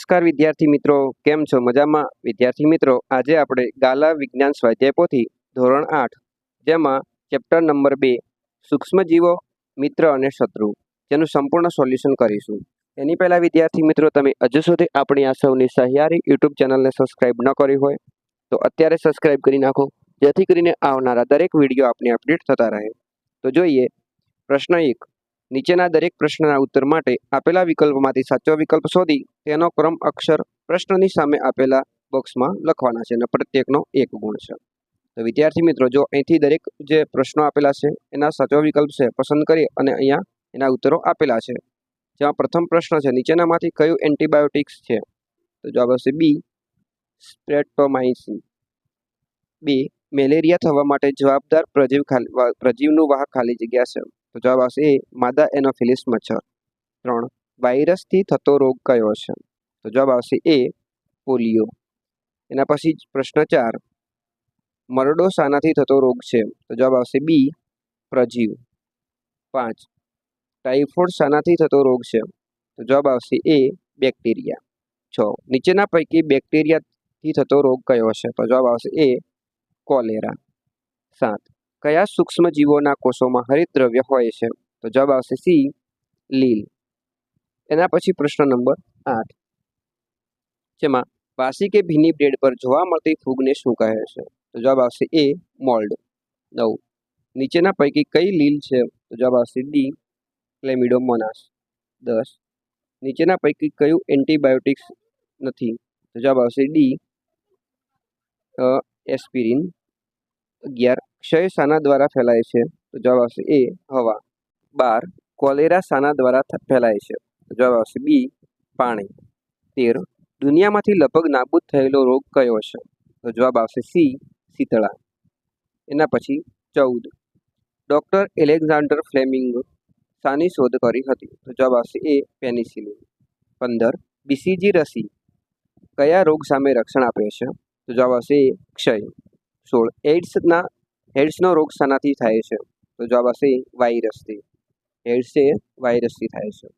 નમસ્કાર વિદ્યાર્થી મિત્રો, કેમ છો? મજામાં? વિદ્યાર્થી મિત્રો, આજે આપણે ગાલા વિજ્ઞાન સ્વાધ્યાય પોથી ધોરણ 8 જેમાં ચેપ્ટર નંબર 2 સૂક્ષ્મજીવો મિત્ર અને શત્રુ જેનું સંપૂર્ણ સોલ્યુશન કરીશું. એની પહેલાં વિદ્યાર્થી મિત્રો, તમે હજુ સુધી આપણી આ સૌની સહિયારી યુટ્યુબ ચેનલને સબસ્ક્રાઇબ ન કરી હોય તો અત્યારે સબસ્ક્રાઇબ કરી નાખો, જેથી કરીને આવનારા દરેક વિડીયો આપને અપડેટ થતા રહે. તો જોઈએ પ્રશ્ન 1. નીચેના દરેક પ્રશ્નના ઉત્તર માટે આપેલા વિકલ્પોમાંથી સાચો વિકલ્પ શોધી તેનો ક્રમ અક્ષર પ્રશ્નની સામે આપેલા બોક્સમાં લખવાના છે અને પ્રત્યેકનો 1 ગુણ છે. તો વિદ્યાર્થી મિત્રો, જો અહીંથી દરેક જે પ્રશ્નો આપેલા છે એના સાચો વિકલ્પ છે પસંદ કરી અને અહીંયા એના ઉત્તરો આપેલા છે. જેમાં પ્રથમ પ્રશ્ન છે, નીચેનામાંથી કયું એન્ટીબાયોટિક્સ છે? તો જવાબ આવશે બી, સ્ટ્રેપ્ટોમાઇસિન. 2. મેલેરિયા થવા માટે જવાબદાર પ્રજીવનું વાહક ખાલી જગ્યા છે. તો જવાબ આવશે એ, માદા એનોફિલિસ મચ્છર. 3. વાયરસથી થતો રોગ કયો છે? તો જવાબ આવશે એ, પોલિયો. એના પછી પ્રશ્ન 4. મરડો શાનાથી થતો રોગ છે? તો જવાબ આવશે બી, પ્રજીવ. 5. ટાઇફોઇડ શાનાથી થતો રોગ છે? તો જવાબ આવશે એ, બેક્ટેરિયા. 6. નીચેના પૈકી બેક્ટેરિયાથી થતો રોગ કયો છે? તો જવાબ આવશે એ, કોલેરા. 7. કયા સૂક્ષ્મજીવોના કોષોમાં હરિતદ્રવ્ય હોય છે? તો જવાબ આવશે સી, લીલ. એના પછી પ્રશ્ન નંબર 8, જેમાં વાસી કે ભીની બ્રેડ પર જોવા મળતી ફૂગને શું કહે છે? તો જવાબ આવશે એ, મોલ્ડ. 9. નીચેના પૈકી કઈ લીલ છે? તો જવાબ આવશે ડી, ક્લેમિડોમોનાસ. 10. નીચેના પૈકી કયું એન્ટીબાયોટિક્સ નથી? તો જવાબ આવશે ડી, એસ્પિરિન. 11. ક્ષય શાના દ્વારા ફેલાય છે? તો જવાબ આવશે એ, હવા. 12. કોલેરા શાના દ્વારા ફેલાય છે? તો જવાબ આવશે બી, પાણી. 13. દુનિયામાંથી લગભગ નાબૂદ થયેલો રોગ કયો છે? તો જવાબ આવશે સી, શીતળા. એના પછી 14. ડૉક્ટર એલેક્ઝાન્ડર ફ્લેમિંગ શાની શોધ કરી હતી? તો જવાબ આવશે એ, પેનિસિલિન. 15. બીસીજી રસી કયા રોગ સામે રક્ષણ આપે છે? તો જવાબ આવશે એ, ક્ષય. 16. એડ્સનો રોગ શાનાથી થાય છે? તો જવાબ આવશે વાયરસથી. એડ્સ એ વાયરસથી થાય છે.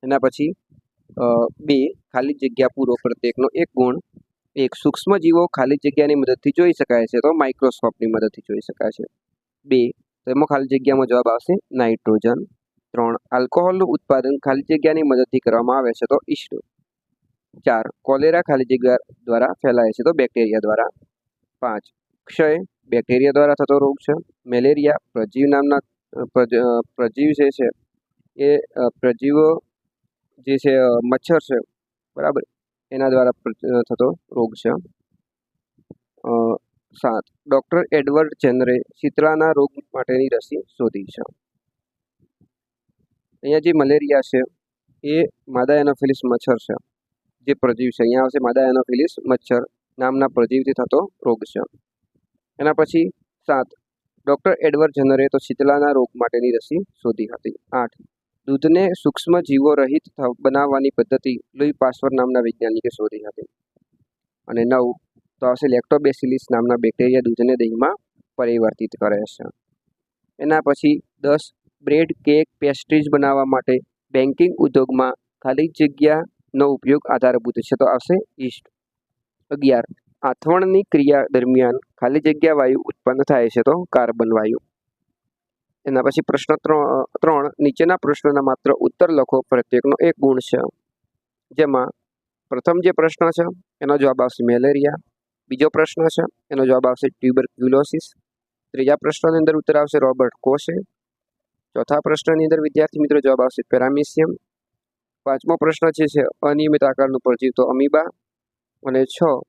એના પછી 2. ખાલી જગ્યા પૂરો, પ્રત્યેકનો 1 ગુણ. 1. સૂક્ષ્મજીવો ખાલી જગ્યાની મદદથી જોઈ શકાય છે? તો માઇક્રોસ્કોપની મદદથી જોઈ શકાય છે. 2. તો એમાં ખાલી જગ્યામાં જવાબ આવશે નાઇટ્રોજન. 3. આલ્કોહોલનું ઉત્પાદન ખાલી જગ્યાની મદદથી કરવામાં આવે છે? તો ઈસ્ટ. 4. કોલેરા ખાલી જગ્યા દ્વારા ફેલાય છે? તો બેક્ટેરિયા દ્વારા. 5. ક્ષય બેક્ટેરિયા દ્વારા થતો રોગ છે. મેલેરિયા પ્રજીવ જે છે એ પ્રજીવો જે છે મચ્છર છે, બરાબર, એના દ્વારા થતો રોગ છે. 7. ડૉક્ટર એડવર્ડ જેનરે શીતળાના રોગ માટેની રસી શોધી છે. અહીંયા જે મલેરિયા છે એ માદા એનોફિલિસ મચ્છર છે, જે પ્રજીવ છે. અહીંયા આવશે માદા એનોફિલિસ મચ્છર નામના પ્રજીવથી થતો રોગ છે. એના પછી 7. ડૉક્ટર એડવર્ડ જેનરે તો શીતળાના રોગ માટેની રસી શોધી હતી. 8. દૂધને સૂક્ષ્મજીવો રહિત બનાવવાની પદ્ધતિ લુઈ પાસ્ચર નામના વૈજ્ઞાનિકે શોધી હતી. અને 9. તો આવશે લેક્ટોબેસિલિસ નામના બેક્ટેરિયા દૂધને દહીંમાં પરિવર્તિત કરે છે. એના પછી 10. બ્રેડ, કેક, પેસ્ટ્રીઝ બનાવવા માટે બેકિંગ ઉદ્યોગમાં ખાલી જગ્યાનો ઉપયોગ આધારભૂત છે? તો આવશે ઈસ્ટ. 11. આથવણની ક્રિયા દરમિયાન ખાલી જગ્યા વાયુ ઉત્પન્ન થાય છે? તો કાર્બન વાયુ. એના પછી પ્રશ્ન 3. નીચેના પ્રશ્નોના માત્ર ઉત્તર લખો, પ્રત્યેકનો 1 ગુણ છે. જેમાં પ્રથમ જે પ્રશ્ન છે એનો જવાબ આવશે મેલેરિયા. બીજો પ્રશ્ન છે એનો જવાબ આવશે ટ્યુબરક્યુલોસિસ. ત્રીજા પ્રશ્નની અંદર ઉત્તર આવશે રોબર્ટ કોશે. ચોથા પ્રશ્નની અંદર વિદ્યાર્થી મિત્રો જવાબ આવશે પેરામિશિયમ. 5મો પ્રશ્ન જે છે અનિયમિત આકારનું પરજીવ, તો અમીબા. અને 6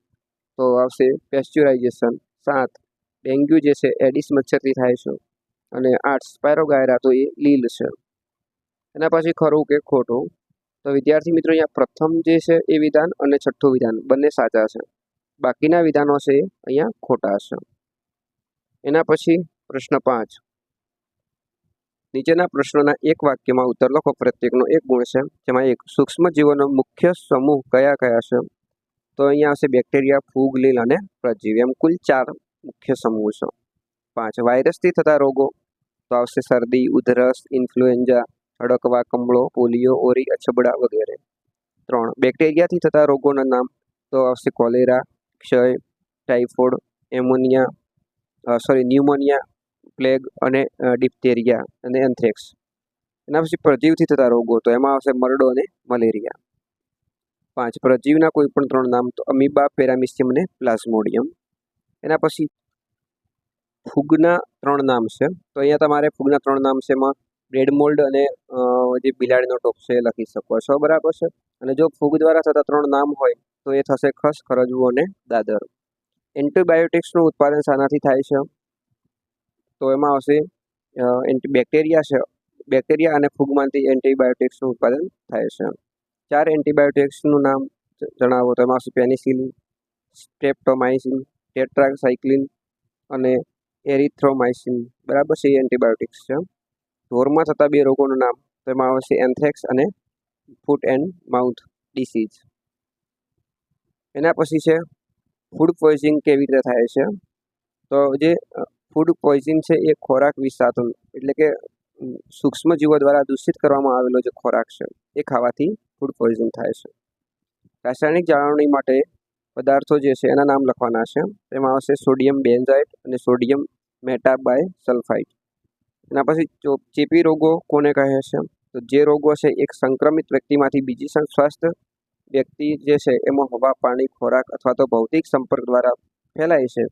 તો આવશે પેસ્ચ્યુરાઇઝેશન. 7 ડેન્ગ્યુ જે છે એડિસ મચ્છરથી થાય છે. અને 8 સ્પાયરોગાયરા, તો એ લીલ છે. એના પછી ખરું કે ખોટું? તો વિદ્યાર્થી મિત્રો, અહીંયા પ્રથમ જે છે એ વિધાન અને છઠ્ઠું વિધાન બંને સાચા છે. બાકીના વિધાનો છે અહીંયા ખોટા છે. એના પછી પ્રશ્ન 5. નીચેના પ્રશ્નોના એક વાક્યમાં ઉત્તર લખો, પ્રત્યેકનો 1 ગુણ છે. જેમાં 1. સૂક્ષ્મજીવોનો મુખ્ય સમૂહ કયા કયા છે? તો અહીંયા આવશે બેક્ટેરિયા, ફૂગ, લીલ અને પ્રજીવ. એમ કુલ 4 મુખ્ય સમૂહ છે. 5. વાયરસથી થતા રોગો, તો આવશે શરદી, ઉધરસ, ઇન્ફ્લુએન્ઝા, હડકવા, કમળો, પોલિયો, ઓરી, અછબડા વગેરે. 3 બેક્ટેરિયાથી થતા રોગોના નામ તો આવશે કોલેરા, ક્ષય, ટાઇફોઇડ, ન્યુમોનિયા, પ્લેગ અને ડિપ્થેરિયા અને એન્થ્રેક્સ. એના પછી પરજીવીથી થતા રોગો તો એમાં આવશે મરડો અને મલેરિયા. 5 પરજીવીના કોઈ પણ 3 નામ તો અમીબા, પેરામિસિયમ અને પ્લાઝ્મોડિયમ. એના પછી ફૂગના 3 નામ છે. તો અહીંયા તમારે ફૂગના 3 નામ છે, એમાં બ્રેડ મોલ્ડ અને જે બિલાડીનો ટોપ છે એ લખી શકો છો, બરાબર છે. અને જો ફૂગ દ્વારા થતા 3 નામ હોય તો એ થશે ખસ, ખરજવું અને દાદર. એન્ટીબાયોટિક્સનું ઉત્પાદન શાનાથી થાય છે? તો એમાં આવશે બેક્ટેરિયા અને ફૂગમાંથી એન્ટીબાયોટિક્સનું ઉત્પાદન થાય છે. 4 એન્ટીબાયોટિક્સનું નામ જણાવો તો એમાં આવશે પેનિસિલિન, સ્ટ્રેપ્ટોમાઇસિન, ટેટ્રાસાઇક્લિન અને એરિથ્રોમાઇસિન, બરાબર છે. એ એન્ટીબાયોટિક્સ છે. ઢોરમાં થતા 2 રોગોનું નામ તો એમાં આવશે એન્થ્રેક્સ અને ફૂટ એન્ડ માઉથ ડિસીઝ. એના પછી છે ફૂડ પોઈઝનિંગ કેવી રીતે થાય છે? તો જે ફૂડ પોઈઝન છે એ ખોરાક વિષાતું એટલે કે સૂક્ષ્મજીવો દ્વારા દૂષિત કરવામાં આવેલો જે ખોરાક છે એ ખાવાથી ફૂડ પોઈઝન થાય છે. રાસાયણિક જાળવણી માટે પદાર્થો જે છે એના નામ લખવાના છે. એમાં આવશે સોડિયમ બેન્ઝાઇટ અને સોડિયમ મેટાબાયસલ્ફાઇડ. એના પછી ચેપી રોગો કોને કહે છે? તો જે રોગો છે એક સંક્રમિત વ્યક્તિમાંથી બીજી સ્વસ્થ વ્યક્તિ જે છે એમાં હવા, પાણી, ખોરાક અથવા તો ભૌતિક સંપર્ક દ્વારા ફેલાય છે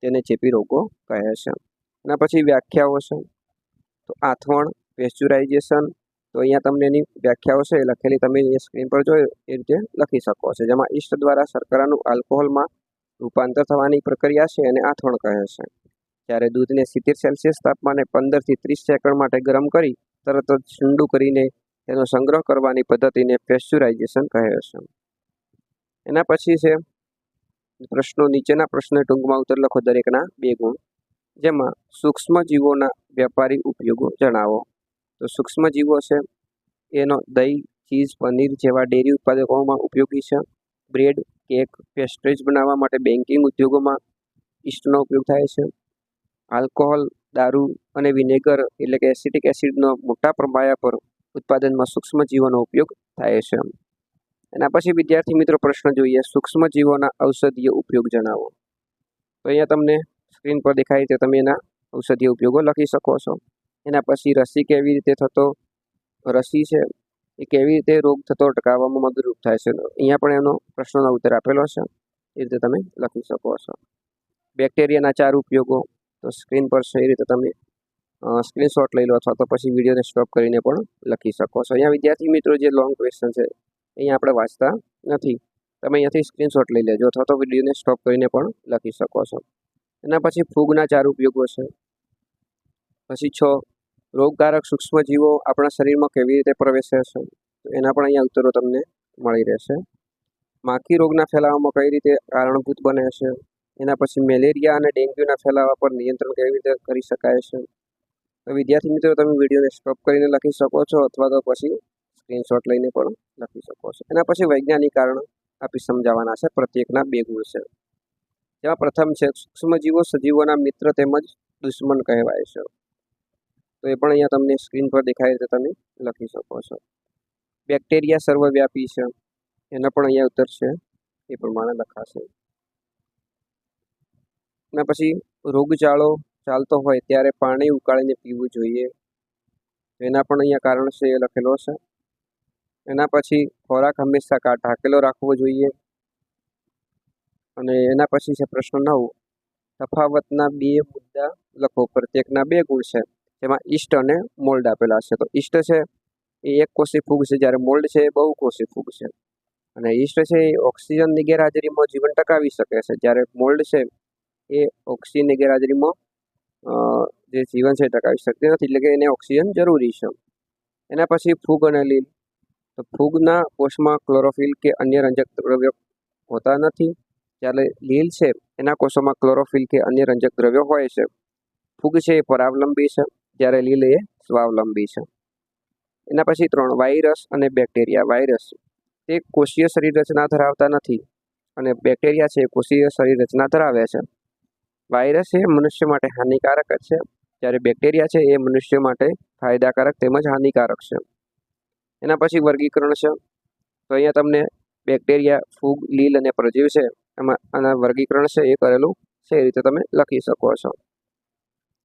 તેને ચેપી રોગો કહે છે. એના પછી વ્યાખ્યાઓ છે. તો આથવણ, પેસ્ચ્યુરાઇઝેશન, તો અહીંયા તમને એની વ્યાખ્યાઓ છે એ લખેલી તમે અહીંયા સ્ક્રીન પર જોઈ એ રીતે લખી શકો છો. જેમાં ઈસ્ટ દ્વારા શર્કરાનું આલ્કોહોલમાં રૂપાંતર થવાની પ્રક્રિયા છે એને આથવણ કહે છે. જ્યારે દૂધને 70 સેલ્સિયસ તાપમાને 15 થી 30 સેકન્ડ માટે ગરમ કરી તરત જ ઠંડુ કરીને તેનો સંગ્રહ કરવાની પદ્ધતિને પેસ્ચ્યુરાઇઝેશન કહે છે. એના પછી છે પ્રશ્નો. નીચેના પ્રશ્નો ટૂંકમાં ઉત્તર લખો દરેકના 2 ગુણ. જેમાં સૂક્ષ્મજીવોના વ્યાપારી ઉપયોગો જણાવો. તો સૂક્ષ્મજીવો છે એનો દહીં, ચીઝ, પનીર જેવા ડેરી ઉત્પાદકોમાં ઉપયોગી છે. બ્રેડ, કેક, પેસ્ટ્રીઝ બનાવવા માટે બેકિંગ ઉદ્યોગોમાં ઈસ્ટનો ઉપયોગ થાય છે. આલ્કોહોલ, દારૂ અને વિનેગર એટલે કે એસિટિક એસિડનો મોટા પ્રમાણ પર ઉત્પાદનમાં સૂક્ષ્મજીવોનો ઉપયોગ થાય છે. એના પછી વિદ્યાર્થી મિત્રો પ્રશ્ન જોઈએ. સૂક્ષ્મજીવોના ઔષધીય ઉપયોગ જણાવો. તો અહીંયા તમને સ્ક્રીન પર દેખાય છે, તમે એના ઔષધીય ઉપયોગો લખી શકો છો. એના પછી રસી કેવી રીતે થતો રસી છે એ કેવી રીતે રોગ થતો અટકાવવામાં મદદરૂપ થાય છે. અહીંયા પણ એનો પ્રશ્નનો ઉત્તર આપેલો છે, એ રીતે તમે લખી શકો છો. બેક્ટેરિયાના 4 ઉપયોગો તો સ્ક્રીન પર છે, એ રીતે તમે સ્ક્રીનશોટ લઈ લો અથવા તો પછી વિડીયોને સ્ટોપ કરીને પણ લખી શકો છો. અહીંયા વિદ્યાર્થી મિત્રો જે લોંગ ક્વેશ્ચન છે અહીંયા આપણે વાંચતા નથી, તમે અહીંયાથી સ્ક્રીનશોટ લઈ લેજો અથવા તો વિડીયોને સ્ટોપ કરીને પણ લખી શકો છો. એના પછી ફૂગના 4 ઉપયોગો છે. પછી 6 રોગકારક સૂક્ષ્મજીવો આપણા શરીરમાં કેવી રીતે પ્રવેશે છે, તો એના પણ અહીંયા ઉત્તરો તમને મળી રહેશે. માખી રોગના ફેલાવામાં કઈ રીતે કારણભૂત બને છે. એના પછી મેલેરિયા અને ડેન્ગ્યુના ફેલાવા પર નિયંત્રણ કેવી રીતે કરી શકાય છે. તો વિદ્યાર્થી મિત્રો તમે વિડીયોને સ્ટોપ કરીને લખી શકો છો અથવા તો પછી સ્ક્રીનશોટ લઈને પણ લખી શકો છો. એના પછી વૈજ્ઞાનિક કારણ આપી સમજાવવાના છે. પ્રત્યેકના 2 ગુણ છે. જેમાં પ્રથમ છે સૂક્ષ્મજીવો સજીવોના મિત્ર તેમજ દુશ્મન કહેવાય છે. તો એ પણ અહીંયા તમને સ્ક્રીન પર દેખાય છે, તમે લખી શકો છો. બેક્ટેરિયા સર્વવ્યાપી છે, એનો પણ અહીંયા ઉત્તર છે, એ પ્રમાણે લખાશે. એના પછી રોગચાળો ચાલતો હોય ત્યારે પાણી ઉકાળીને પીવું જોઈએ, એના પણ અહીંયા કારણ છે એ લખેલો છે. એના પછી ખોરાક હંમેશા ઢાંકેલો રાખવો જોઈએ. અને એના પછી છે પ્રશ્ન 9 તફાવતના 2 મુદ્દા લખો. પ્રત્યેકના 2 ગુણ છે. જેમાં ઈસ્ટ અને મોલ્ડ આપેલા છે. તો ઈસ્ટ છે એ એક કોષી ફૂગ છે, જ્યારે મોલ્ડ છે એ બહુકોષી ફૂગ છે. અને ઈસ્ટ છે એ ઓક્સિજનની ગેરહાજરીમાં જીવન ટકાવી શકે છે, જ્યારે મોલ્ડ છે એ ઓક્સિજનની ગેરહાજરીમાં જે જીવન છે ટકાવી શકતી નથી, એટલે કે એને ઓક્સિજન જરૂરી છે. એના પછી ફૂગ અને લીલ. તો ફૂગના કોષમાં ક્લોરોફિલ કે અન્ય રંજક દ્રવ્યો હોતા નથી, જ્યારે લીલ છે એના કોષોમાં ક્લોરોફિલ કે અન્ય રંજક દ્રવ્યો હોય છે. ફૂગ છે એ પરાવલંબી છે, જ્યારે લીલ એ સ્વાવલંબી છે. એના પછી 3 વાયરસ અને બેક્ટેરિયા. વાયરસ તે કોષીય શરીર રચના ધરાવતા નથી અને બેક્ટેરિયા છે કોષીય શરીર રચના ધરાવે છે. વાયરસ એ મનુષ્ય માટે હાનિકારક છે, જ્યારે બેક્ટેરિયા છે એ મનુષ્ય માટે ફાયદાકારક તેમજ હાનિકારક છે. એના પછી વર્ગીકરણ છે. તો અહીંયા તમને બેક્ટેરિયા, ફૂગ, લીલ અને પ્રજીવ છે એમાં આના વર્ગીકરણ છે એ કરેલું છે, એ રીતે તમે લખી શકો છો.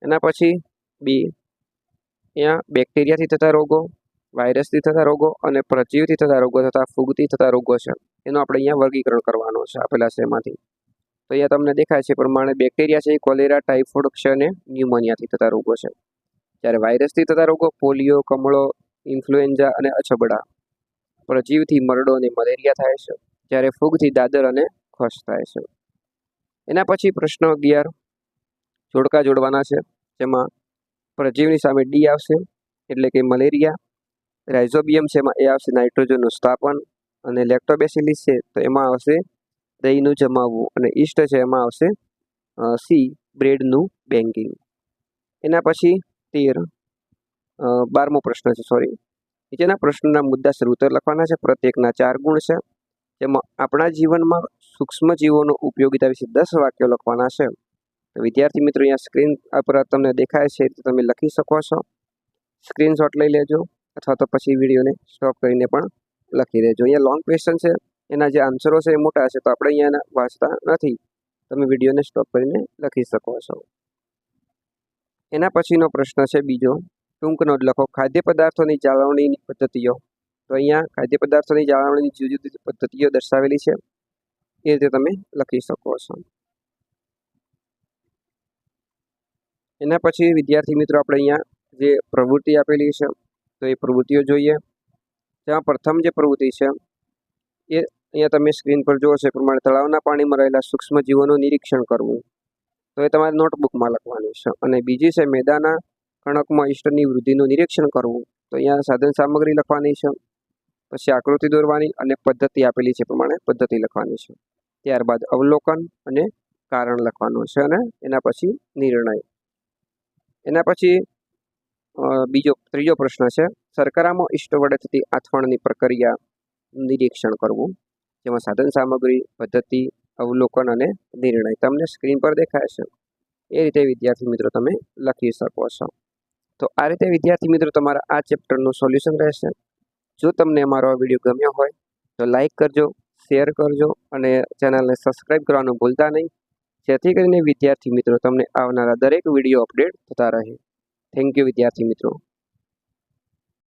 એના પછી બી, અહીંયા બેક્ટેરિયાથી થતા રોગો, વાયરસથી થતા રોગો અને પ્રજીવથી થતા રોગો તથા ફૂગથી થતા રોગો છે એનું આપણે અહીંયા વર્ગીકરણ કરવાનું છે આપેલા છે એમાંથી. તો અહીંયા તમને દેખાય છે પ્રમાણે બેક્ટેરિયા છે એ કોલેરા, ટાઇફોઇડ, ક્ષય અને ન્યુમોનિયાથી થતા રોગો છે. જ્યારે વાયરસથી થતા રોગો પોલિયો, કમળો, ઇન્ફ્લુએન્ઝા અને અછબડા. પ્રજીવથી મરડો અને મલેરિયા થાય છે, જ્યારે ફૂગથી દાદર અને ખસ થાય છે. એના પછી પ્રશ્ન 11 જોડકા જોડવાના છે, જેમાં પ્રજીવની સામે ડી આવશે એટલે કે મલેરિયા, રાઇઝોબિયમ છે એમાં એ આવશે નાઇટ્રોજનનું સ્થાપન, અને લેક્ટોબેસિલિસ છે તો એમાં આવશે દહીંનું જમાવવું, અને ઈસ્ટ છે એમાં આવશે સી બ્રેડનું બેન્કિંગ. એના પછી 12મો પ્રશ્ન છે, નીચેના પ્રશ્નના મુદ્દાસર ઉત્તર લખવાના છે. પ્રત્યેકના 4 ગુણ છે, જેમાં આપણા જીવનમાં સૂક્ષ્મ જીવોનો ઉપયોગિતા વિશે 10 વાક્યો લખવાના છે. તો વિદ્યાર્થી મિત્રો અહીંયા સ્ક્રીન પર તમને દેખાય છે તો તમે લખી શકો છો. સ્ક્રીનશોટ લઈ લેજો અથવા તો પછી વિડીયોને સ્ટોપ કરીને પણ લખી દેજો. અહીંયા લોંગ ક્વેશ્ચન છે, એના જે આન્સરો છે એ મોટા છે તો આપણે અહીંયા વાંચતા નથી, તમે વિડીયોને સ્ટોપ કરીને લખી શકો છો. એના પછીનો પ્રશ્ન છે બીજો, ટૂંક નોંધ લખો. ખાદ્ય પદાર્થોની જાળવણીની પદ્ધતિઓ. તો અહીંયા ખાદ્ય પદાર્થોની જાળવણીની જુદી જુદી પદ્ધતિઓ દર્શાવેલી છે, એ રીતે તમે લખી શકો છો. એના પછી વિદ્યાર્થી મિત્રો આપણે અહીંયા જે પ્રવૃત્તિ આપેલી છે તો એ પ્રવૃત્તિઓ જોઈએ. જેમાં પ્રથમ જે પ્રવૃત્તિ છે એ અહીંયા તમે સ્ક્રીન પર જુઓ છો એ પ્રમાણે તળાવના પાણીમાં રહેલા સૂક્ષ્મ જીવોનું નિરીક્ષણ કરવું. તો એ તમારે નોટબુકમાં લખવાનું છે. અને બીજી છે મેદાના કણકમાં ઈસ્ટની વૃદ્ધિનું નિરીક્ષણ કરવું. તો અહીંયા સાધન સામગ્રી લખવાની છે, પછી આકૃતિ દોરવાની અને પદ્ધતિ આપેલી છે પ્રમાણે પદ્ધતિ લખવાની છે. ત્યારબાદ અવલોકન અને કારણ લખવાનું છે, અને એના પછી નિર્ણય. એના પછી ત્રીજો પ્રશ્ન છે, શર્કરામાં ઈસ્ટ વડે થતી આથવણની પ્રક્રિયા નિરીક્ષણ કરવું. જેમાં સાધન સામગ્રી, પદ્ધતિ, અવલોકન અને નિર્ણય તમને સ્ક્રીન પર દેખાય છે એ રીતે વિદ્યાર્થી મિત્રો તમે લખી શકો છો. તો આ રીતે વિદ્યાર્થી મિત્રો તમારા આ ચેપ્ટરનું સોલ્યુશન રહેશે. જો તમને અમારો આ વિડીયો ગમ્યો હોય તો લાઈક કરજો, શેર કરજો અને ચેનલને સબસ્ક્રાઈબ કરવાનું ભૂલતા નહીં, જેથી કરીને વિદ્યાર્થી મિત્રો તમને આવનારા દરેક વિડીયો અપડેટ થતા રહે. થેન્ક યુ વિદ્યાર્થી મિત્રો.